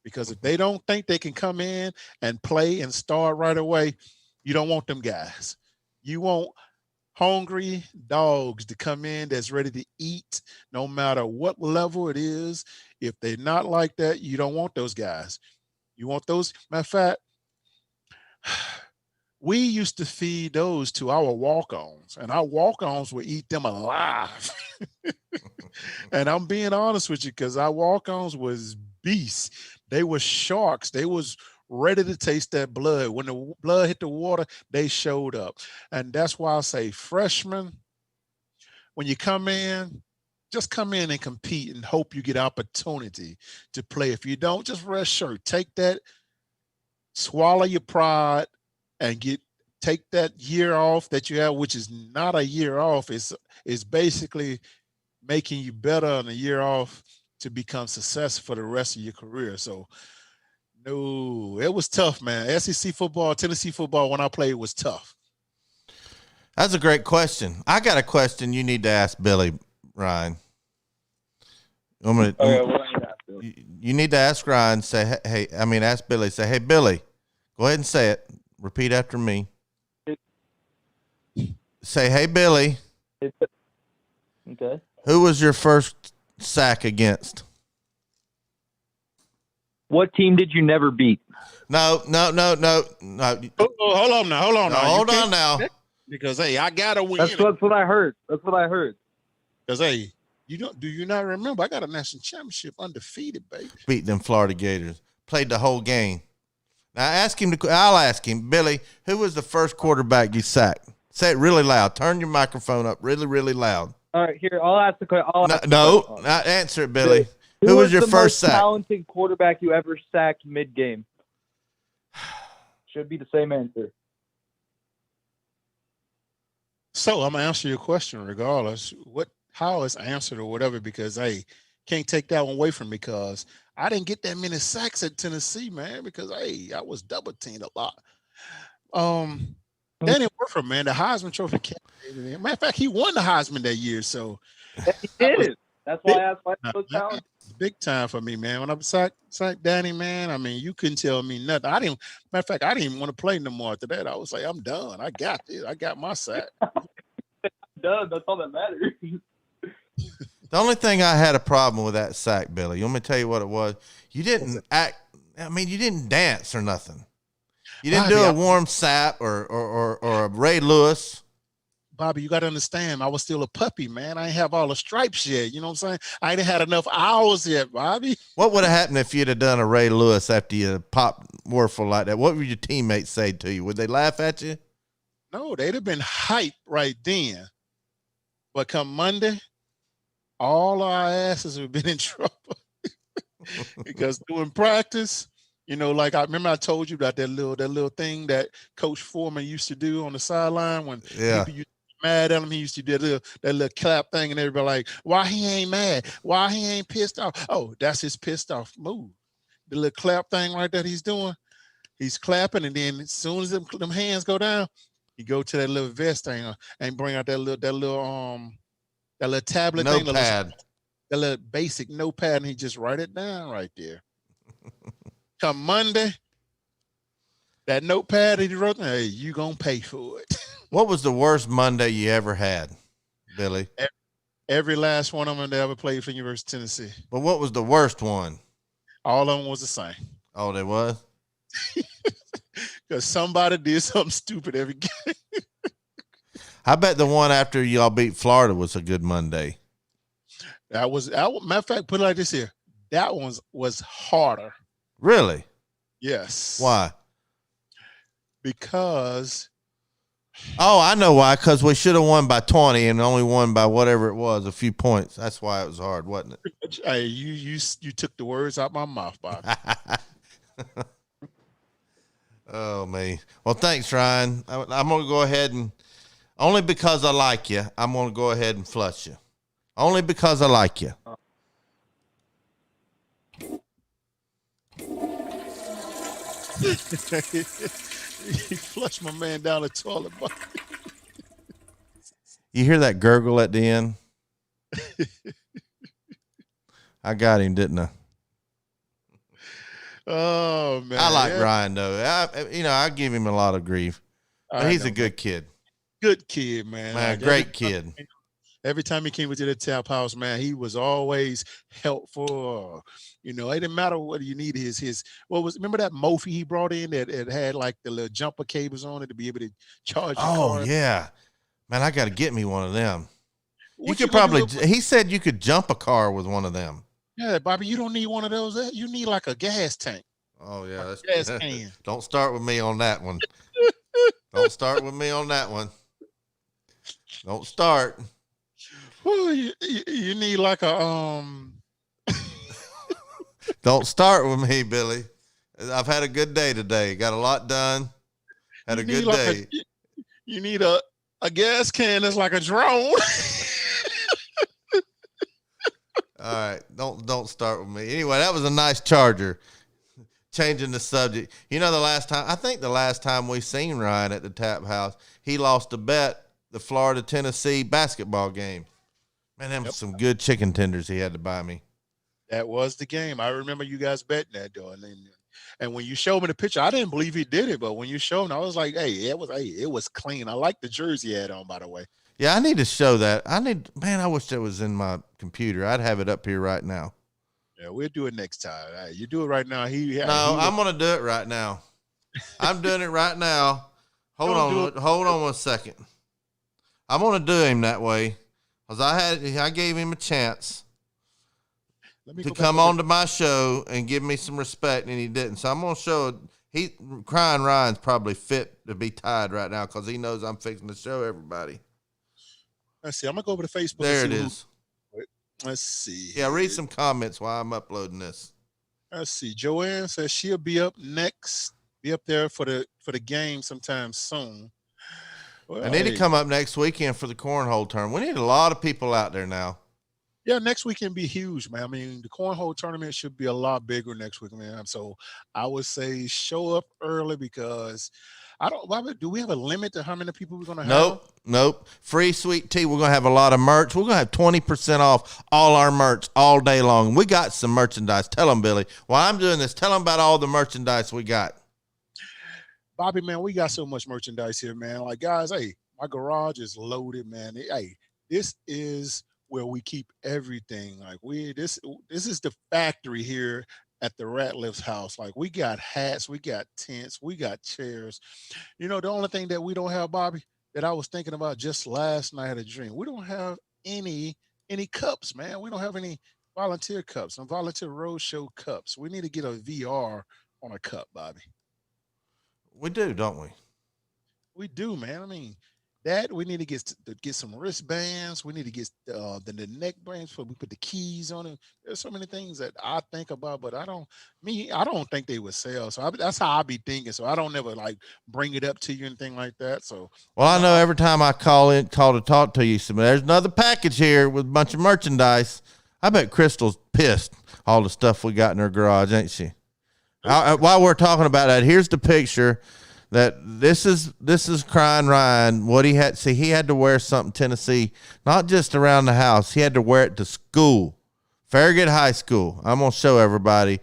Because if they don't think they can come in and play and start right away, you don't want them guys. You want hungry dogs to come in that's ready to eat no matter what level it is. If they're not like that, you don't want those guys. You want those. Matter of fact, we used to feed those to our walk-ons, and our walk-ons would eat them alive. And I'm being honest with you because our walk-ons was beasts. They were sharks. They was ready to taste that blood. When the blood hit the water, they showed up. And that's why I say freshmen, when you come in, just come in and compete and hope you get opportunity to play. If you don't, just rest shirt. Take that, swallow your pride, and take that year off that you have, which is not a year off. It's basically making you better on a year off to become successful for the rest of your career. So no, it was tough, man. SEC football, Tennessee football, when I played, was tough. That's a great question. I got a question you need to ask Billy, Ryan. I'm gonna, Okay, what do I need to ask you? you need to ask Ryan, say, ask Billy, say, hey, Billy, go ahead and say it. Repeat after me. Say, hey, Billy. Okay. Who was your first sack against? What team did you never beat? No. Oh, hold on now. No, hold on now. Because, hey, I got to win. That's what I heard. Because, hey, do you not remember? I got a national championship undefeated, baby. Beat them Florida Gators. Played the whole game. Now, I'll ask him, Billy, who was the first quarterback you sacked? Say it really loud. Turn your microphone up really, really loud. All right, here, I'll ask the question. Not answer it, Billy. Who was your first sack? Who was the most talented quarterback you ever sacked mid-game? Should be the same answer. So I'm going to answer your question regardless. How it's answered or whatever, because, hey, can't take that one away from me because I didn't get that many sacks at Tennessee, man, because, hey, I was double teamed a lot. Danny Werfel, man, the Heisman Trophy candidate. Matter of fact, he won the Heisman that year. So he did. That's why I asked why he was talented. Big time for me, man. When I sacked Danny, man, I mean, you couldn't tell me nothing. Matter of fact, I didn't even want to play no more after that. I was like, I'm done. I got this. I got my sack. Done. That's all that matters. The only thing I had a problem with that sack, Billy, let me tell you what it was. You didn't you didn't dance or nothing. You didn't do a warm sap or a Ray Lewis. Bobby, you got to understand, I was still a puppy, man. I ain't have all the stripes yet. You know what I'm saying? I ain't had enough hours yet, Bobby. What would have happened if you'd have done a Ray Lewis after you popped Werfel like that? What would your teammates say to you? Would they laugh at you? No, they'd have been hyped right then. But come Monday, all our asses have been in trouble. Because doing practice, you know, like I remember I told you about that little thing that Coach Foreman used to do on the sideline when people used to be mad at him. He used to do that little clap thing, and everybody like, why he ain't mad? Why he ain't pissed off? Oh, that's his pissed off move. The little clap thing right that he's doing. He's clapping, and then as soon as them hands go down, he go to that little vest thing and bring out that little tablet thing, that little basic notepad, and he just write it down right there. Come Monday, that notepad he wrote, hey, you gonna pay for it. What was the worst Monday you ever had, Billy? Every last one of them that ever played for University of Tennessee. But what was the worst one? All of them was the same. Oh, they was? Because somebody did something stupid every game. I bet the one after y'all beat Florida was a good Monday. Matter of fact, put it like this here. That one was harder. Really? Yes. Why? Because. Oh, I know why. Because we should have won by 20 and only won by whatever it was, a few points. That's why it was hard, wasn't it? Hey, you took the words out my mouth, Bob. Oh, me. Well, thanks, Ryan. I'm going to go ahead and, only because I like you, I'm going to go ahead and flush you. Only because I like you. He flushed my man down the toilet. You hear that gurgle at the end? I got him, didn't I? Oh, man. I like Ryan, though. I give him a lot of grief. But he's a good kid. Good kid, man. Man, great kid. Every time he came into the tap house, man, he was always helpful. You know, it didn't matter what you needed. Remember that Mophie he brought in that it had like the little jumper cables on it to be able to charge your car? Yeah. Man, I got to get me one of them. He said you could jump a car with one of them. Yeah, Bobby, you don't need one of those. You need like a gas tank. Oh, yeah. That's gas can. Don't start with me on that one. Don't start with me on that one. Don't start. Ooh, you need like a Don't start with me, Billy. I've had a good day today. Got a lot done. Had a you need good like day. you need a gas can that's like a drone. All right, don't start with me. Anyway, that was a nice charger. Changing the subject. You know, the last time we seen Ryan at the Tap House, he lost a bet, the Florida-Tennessee basketball game. Man, them was some good chicken tenders he had to buy me. That was the game. I remember you guys betting that, though. And when you showed me the picture, I didn't believe he did it, but when you showed me, I was like, hey, it was clean. I like the jersey he had on, by the way. Yeah, I need to show that. I wish that was in my computer. I'd have it up here right now. Yeah, we'll do it next time. Right, you do it right now. I'm going to do it right now. I'm doing it right now. Hold on 1 second. I'm going to do him that way because I gave him a chance to come on to my show and give me some respect, and he didn't. So I'm going to show Crying Ryan's probably fit to be tied right now because he knows I'm fixing to show everybody. Let's see. I'm going to go over to Facebook. There it is. Let's see. Yeah, read some comments while I'm uploading this. Let's see. Joanne says she'll be up next. Be up there for the game sometime soon. Well, I need to come up next weekend for the cornhole tournament. We need a lot of people out there now. Yeah, next weekend be huge, man. I mean, the cornhole tournament should be a lot bigger next week, man. So I would say show up early because do we have a limit to how many people we're going to have? Nope. Free sweet tea. We're going to have a lot of merch. We're going to have 20% off all our merch all day long. We got some merchandise. Tell them, Billy. While I'm doing this, tell them about all the merchandise we got. Bobby, man, we got so much merchandise here, man. Like, guys, hey, my garage is loaded, man. Hey, this is where we keep everything. Like, this is the factory here at the Ratliff's house. Like, we got hats, we got tents, we got chairs. You know, the only thing that we don't have, Bobby, that I was thinking about just last night at a dream, we don't have any cups, man. We don't have any volunteer cups, and volunteer roadshow cups. We need to get a VR on a cup, Bobby. We do, don't we? We do, man. I mean, that we need to get some wristbands. We need to get the neck bands so we put the keys on it. There's so many things that I think about, but I don't think they would sell. So that's how I be thinking. So I don't never like bring it up to you, anything like that. So well, I know every time I call to talk to you, so there's another package here with a bunch of merchandise. I bet Crystal's pissed all the stuff we got in her garage, ain't she? While we're talking about that, here's the picture. That this is Crying Ryan. What he had to wear something Tennessee, not just around the house. He had to wear it to school, Farragut High School. I'm gonna show everybody.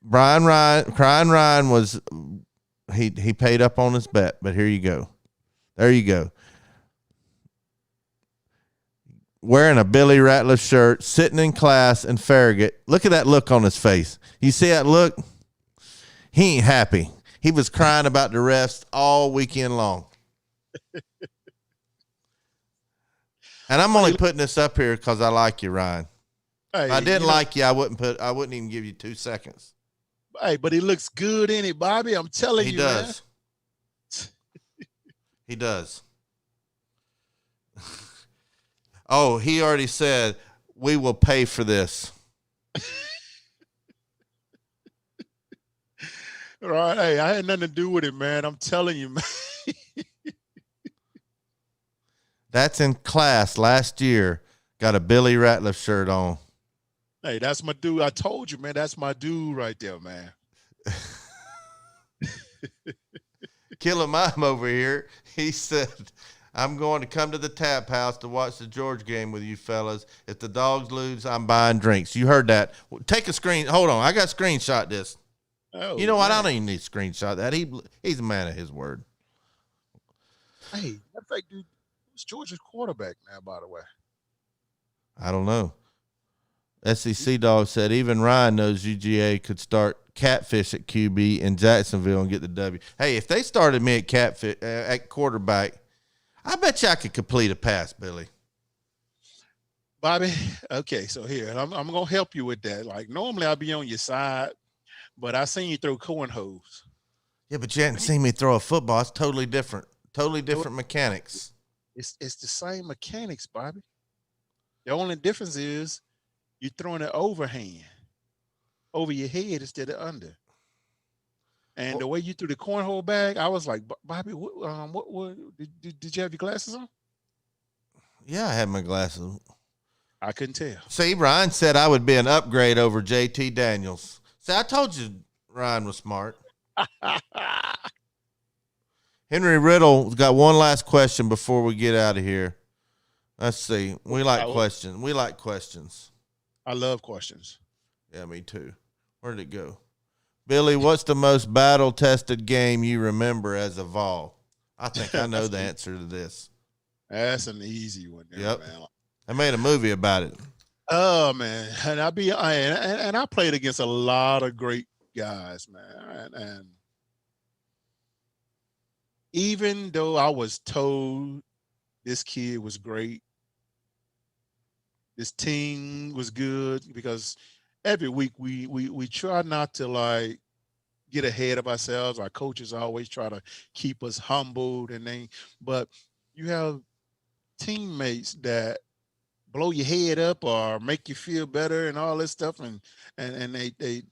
Crying Ryan was he paid up on his bet, but here you go. There you go. Wearing a Billy Ratliff shirt, sitting in class in Farragut. Look at that look on his face. You see that look? He ain't happy. He was crying about the refs all weekend long. And I'm only putting this up here because I like you, Ryan. Hey, if I didn't like you, I wouldn't even give you 2 seconds. Hey, but he looks good in it, Bobby. I'm telling you, he does. Man. He does. Oh, he already said, we will pay for this. All right. Hey, I had nothing to do with it, man. I'm telling you, man. That's in class last year. Got a Billy Ratliff shirt on. Hey, that's my dude. I told you, man. That's my dude right there, man. Killer Mime over here. He said, I'm going to come to the Tap House to watch the George game with you fellas. If the Dogs lose, I'm buying drinks. You heard that. Take a screen. Hold on. I got to screenshot this. Oh, you know what? man. I don't even need to screenshot that. He's a man of his word. Hey, that fake dude was Georgia's quarterback now, by the way. I don't know. SEC Dog said even Ryan knows UGA could start Catfish at QB in Jacksonville and get the W. Hey, if they started me at Catfish at quarterback, I bet you I could complete a pass, Billy. Bobby, okay, so here, I'm going to help you with that. Like, normally I'll be on your side, but I seen you throw cornholes. Yeah, but you hadn't seen me throw a football. It's totally different. Totally different mechanics. It's the same mechanics, Bobby. The only difference is you're throwing it overhand over your head instead of under. And the way you threw the cornhole bag, I was like, Bobby, what did you have your glasses on? Yeah, I had my glasses. I couldn't tell. See, Ryan said I would be an upgrade over JT Daniels. See, I told you Ryan was smart. Henry Riddle's got one last question before we get out of here. Let's see. We like questions. We like questions. I love questions. Yeah, me too. Where'd it go? Billy, what's the most battle-tested game you remember as a Vol? I think I know the answer to this. That's an easy one there, Yep. man. I made a movie about it. Oh man, and I played against a lot of great guys, man. And even though I was told this kid was great, this team was good, because every week we try not to like get ahead of ourselves. Our coaches always try to keep us humbled, but you have teammates that blow your head up or make you feel better and all this stuff, and they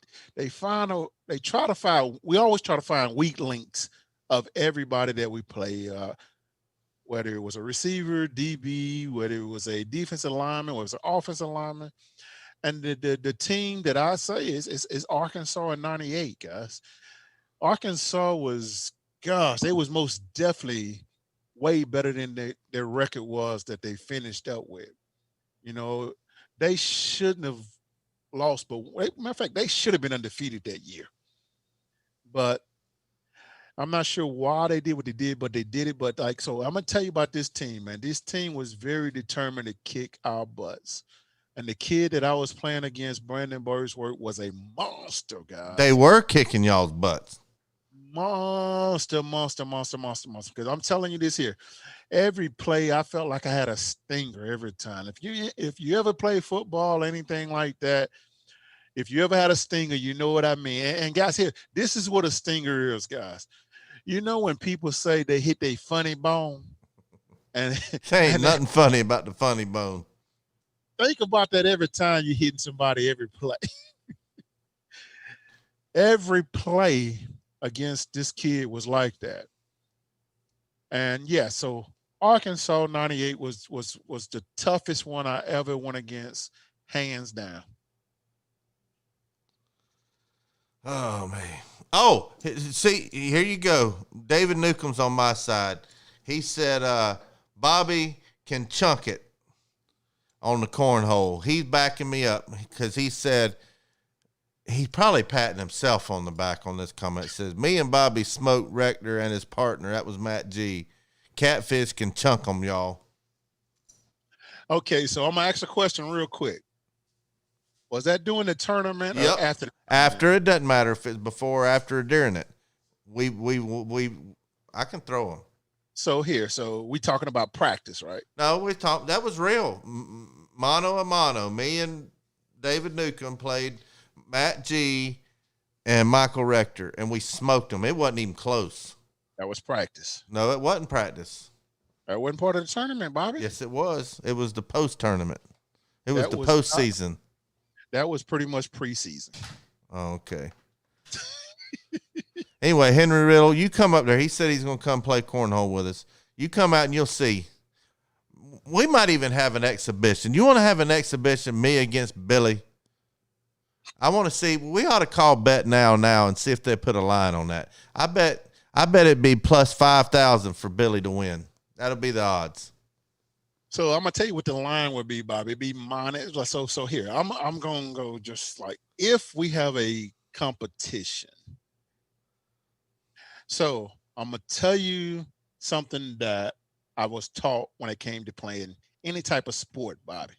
try to find. We always try to find weak links of everybody that we play, whether it was a receiver, DB, whether it was a defensive lineman, whether it was an offensive lineman. And the team that I say is Arkansas in '98, guys. Arkansas was, gosh, they was most definitely way better than their record was that they finished up with. You know, they shouldn't have lost, but matter of fact, they should have been undefeated that year. But I'm not sure why they did what they did, but they did it. But like, so I'm gonna tell you about this team, man. This team was very determined to kick our butts. And the kid that I was playing against, Brandon Bursworth, was a monster, guys. They were kicking y'all's butts. Monster. Because I'm telling you this here, every play I felt like I had a stinger every time. If you ever play football, anything like that, if you ever had a stinger, you know what I mean. And guys, here, this is what a stinger is, guys. You know when people say they hit their funny bone, and There ain't nothing funny about the funny bone. Think about that every time you're hitting somebody, every play. Every play against this kid was like that. And yeah, so Arkansas '98 was the toughest one I ever went against, hands down. Oh, man. Oh, see, here you go. David Newcomb's on my side. He said Bobby can chunk it on the cornhole. He's backing me up because he said he's probably patting himself on the back on this comment. It says, me and Bobby smoked Rector and his partner. That was Matt G. Catfish can chunk them, y'all. Okay, so I'm going to ask a question real quick. Was that during the tournament Yep. or after? After, it doesn't matter if it's before, after, or during it. I can throw them. So we talking about practice, right? No, that was real. Mano a mano. Me and David Newcomb played Matt G and Michael Rector, and we smoked them. It wasn't even close. That was practice. No, it wasn't practice. That wasn't part of the tournament, Bobby. Yes, it was. It was the post-tournament. It was the postseason. That was pretty much preseason. Oh, okay. Anyway, Henry Riddle, you come up there. He said he's going to come play cornhole with us. You come out and you'll see. We might even have an exhibition. You want to have an exhibition, me against Billy? I want to see. We ought to call Bet now and see if they put a line on that. I bet it'd be plus 5,000 for Billy to win. That'll be the odds. So I'm gonna tell you what the line would be, Bobby. It'd be minus. So here, I'm gonna go just like if we have a competition. So I'm gonna tell you something that I was taught when it came to playing any type of sport, Bobby.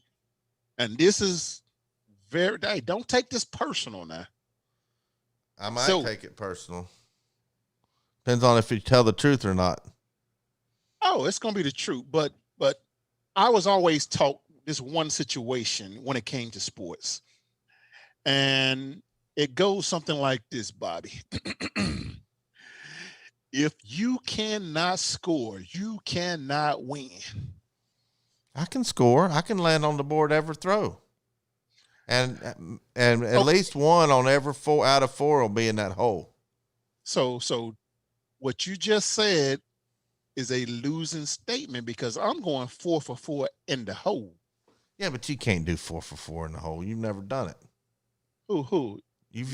And this is hey, don't take this personal now. I might take it personal. Depends on if you tell the truth or not. Oh, it's gonna be the truth, but I was always taught this one situation when it came to sports. And it goes something like this, Bobby. If you cannot score, you cannot win. I can score. I can land on the board every throw. And at least one on every 4 out of 4 will be in that hole. So what you just said is a losing statement because I'm going 4 for 4 in the hole. Yeah, but you can't do 4 for 4 in the hole. You've never done it. Who?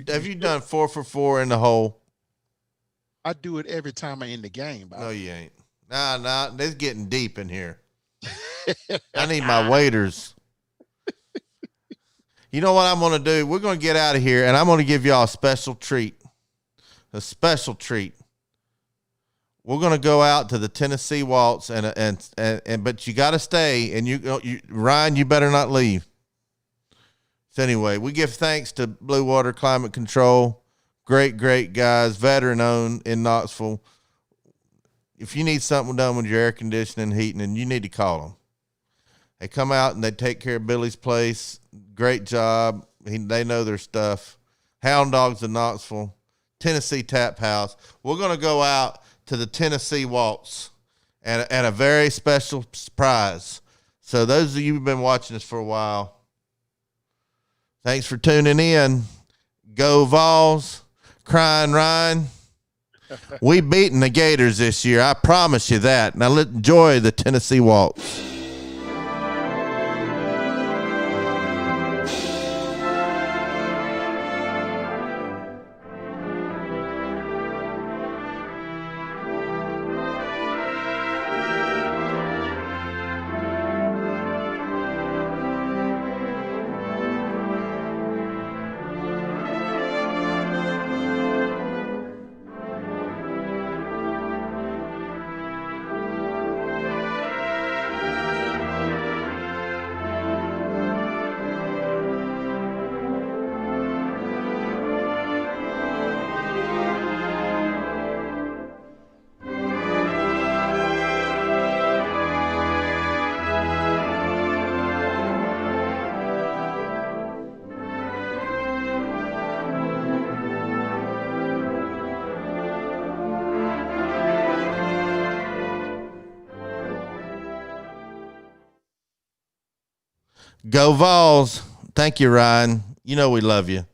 Have you done 4 for 4 in the hole? I do it every time I end the game. Bob. No, you ain't. Nah, it's getting deep in here. I need my waiters. You know what I'm going to do? We're going to get out of here, and I'm going to give y'all a special treat. A special treat. We're going to go out to the Tennessee Waltz, but you got to stay, and Ryan, you better not leave. So anyway, we give thanks to Blue Water Climate Control. Great guys, veteran-owned in Knoxville. If you need something done with your air conditioning and heating, and you need to call them. They come out and they take care of Billy's place. Great job. They know their stuff. Hound Dogs in Knoxville. Tennessee Tap House. We're going to go out to the Tennessee Waltz and a very special surprise. So those of you who've been watching us for a while, thanks for tuning in. Go Vols. Crying Ryan. We beating the Gators this year. I promise you that. Now let's enjoy the Tennessee Waltz. Go Vols. Thank you, Ryan. You know we love you.